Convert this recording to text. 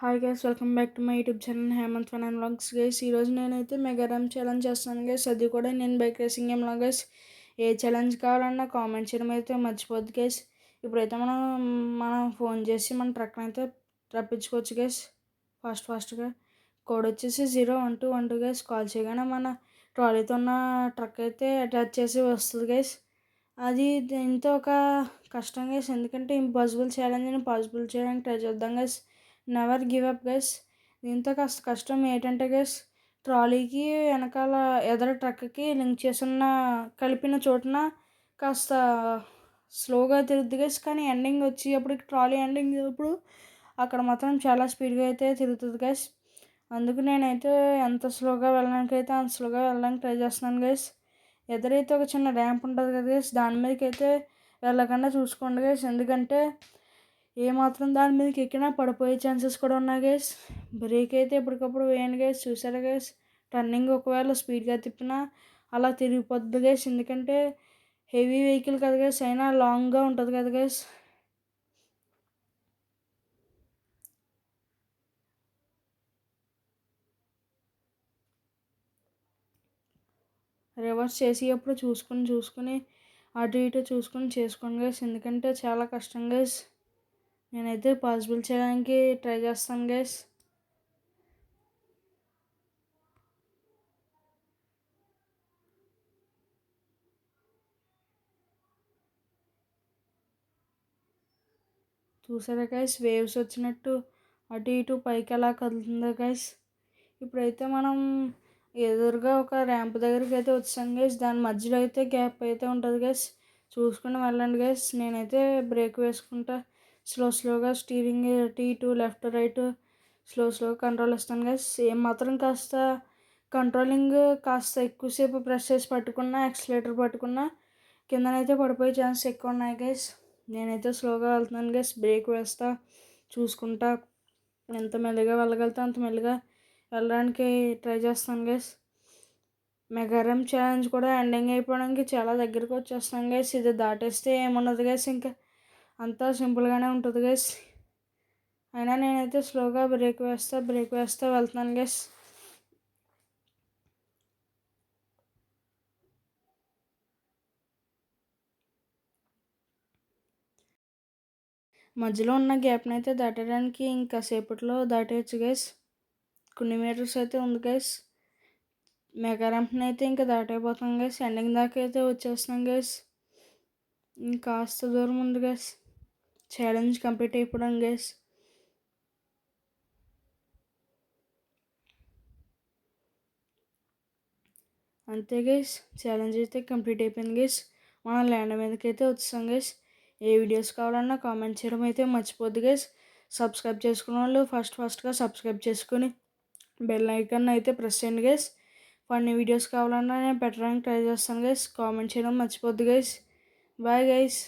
Hi guys, welcome back to my YouTube channel Hemanth fun and vlogs guys. ఈరోజు నేనైతే mega ram challenge చేస్తాను guys. అది కూడా నేను బైక్ రేసింగ్ గేమ్లో గైస్. ఏ ఛాలెంజ్ కావాలన్నా కామెంట్ చేయడం అయితే మర్చిపోద్దు గైస్. ఇప్పుడైతే మనం ఫోన్ చేసి మన ట్రక్ని అయితే రప్పించుకోవచ్చు గైస్ ఫాస్ట్గా. కోడ్ వచ్చేసి 0112 గైస్. కాల్ చేయగానే మన ట్రాలీతో ఉన్న ట్రక్ అయితే అటాచ్ చేసి వస్తుంది గైస్. అది దీంతో ఒక కష్టం గైస్, ఎందుకంటే ఇంపాసిబుల్ ఛాలెంజ్ని పాసిబుల్ చేయడానికి ట్రై చేద్దాం guys. Never give up guys. దీంతో కాస్త కష్టం ఏంటంటే గైస్, ట్రాలీకి వెనకాల ఎదర ట్రక్కి లింక్ చేసిన కలిపిన చోటున కాస్త స్లోగా తిరుగుద్ది గైస్. కానీ ఎండింగ్ వచ్చి అప్పుడు ట్రాలీ ఎండింగ్ అప్పుడు అక్కడ మాత్రం చాలా స్పీడ్గా అయితే తిరుగుతుంది గైస్. అందుకు నేనైతే ఎంత స్లోగా వెళ్ళడానికి అయితే అంత స్లోగా వెళ్ళడానికి ట్రై చేస్తున్నాను గైస్. ఎదురైతే ఒక చిన్న ర్యాంప్ ఉంటుంది కదా గైస్, దాని మీదకి అయితే వెళ్ళకుండా చూసుకోండి గైస్. ఎందుకంటే ఏమాత్రం దాని మీదకి ఎక్కినా పడిపోయే ఛాన్సెస్ కూడా ఉన్నాయి గైస్. బ్రేక్ అయితే ఎప్పటికప్పుడు వేయండి గైస్. చూసారా గైస్, టర్నింగ్ ఒకవేళ స్పీడ్గా తిప్పినా అలా తిరిగిపోద్ది గైస్. ఎందుకంటే హెవీ వెహికల్ కదా గైస్, అయినా లాంగ్గా ఉంటుంది కదా గైస్. రివర్స్ చేసేటప్పుడు చూసుకుని అటు ఇటు చూసుకొని చేసుకోండి గైస్. ఎందుకంటే చాలా కష్టం గైస్. నేనైతే పాసిబుల్ చేయడానికి ట్రై చేస్తాను గైస్. చూసారా గైస్, వేవ్స్ వచ్చినట్టు అటు ఇటు పైకి ఎలా కదులుతుందో గైస్. ఇప్పుడైతే మనం ఎదురుగా ఒక ర్యాంప్ దగ్గరికి అయితే వచ్చాను గైస్. దాని మధ్యలో అయితే గ్యాప్ అయితే ఉంటుంది గైస్. చూసుకుని వెళ్ళండి గైస్. నేనైతే బ్రేక్ వేసుకుంటా స్లోగా స్టీరింగ్ T2 లెఫ్ట్ రైట్ స్లోగా కంట్రోల్ ఇస్తాను గైస్. ఏం మాత్రం కాస్త కంట్రోలింగ్ కాస్త ఎక్కువసేపు ప్రెస్ చేసి పట్టుకున్నా, యాక్సిలేటర్ పట్టుకున్నా కిందనైతే పడిపోయే ఛాన్స్ ఎక్కువ ఉన్నాయి గైస్. నేనైతే స్లోగా వెళ్తున్నాను గైస్. బ్రేక్ వేస్తా చూసుకుంటా, ఎంత మెల్లిగా వెళ్ళగలుగుతా అంత మెల్లిగా వెళ్ళడానికి ట్రై చేస్తాను గైస్. మెగా ర్యామ్ ఛాలెంజ్ కూడా ఎండింగ్ అయిపోవడానికి చాలా దగ్గరికి వచ్చేస్తాను గైస్. ఇది దాటేస్తే ఏమున్నది గైస్, ఇంకా అంతా సింపుల్గానే ఉంటుంది గైస్. అయినా నేనైతే స్లోగా బ్రేక్ వేస్తా వెళ్తున్నాను గైస్. మధ్యలో ఉన్న గ్యాప్ని అయితే దాటడానికి ఇంకా సేపట్లో దాటేయచ్చు గైస్. కొన్ని మీటర్స్ అయితే ఉంది గైస్. మెగా ర్యాంప్ని అయితే ఇంకా దాటైపోతాం గైస్. ఎండింగ్ దాకా అయితే వచ్చేస్తున్నాం గైస్. ఇంకాస్త దూరం ఉంది గైస్ ఛాలెంజ్ కంప్లీట్ అయిపోవడం గైస్. అంతే గైస్, ఛాలెంజ్ అయితే కంప్లీట్ అయిపోయింది గైస్. మనం ల్యాండ్ మీదకి అయితే వచ్చాం గైస్. ఏ వీడియోస్ కావాలన్నా కామెంట్ చేయడం అయితే మర్చిపోద్దు గైస్. సబ్స్క్రైబ్ చేసుకున్న వాళ్ళు ఫాస్ట్గా సబ్స్క్రైబ్ చేసుకుని బెల్ ఐకాన్ అయితే ప్రెస్ చేయండి గైస్. ఫన్నీ వీడియోస్ కావాలన్నా నేను పెట్టడానికి ట్రై చేస్తాను గైస్. కామెంట్ చేయడం మర్చిపోద్దు గైస్. Bye guys.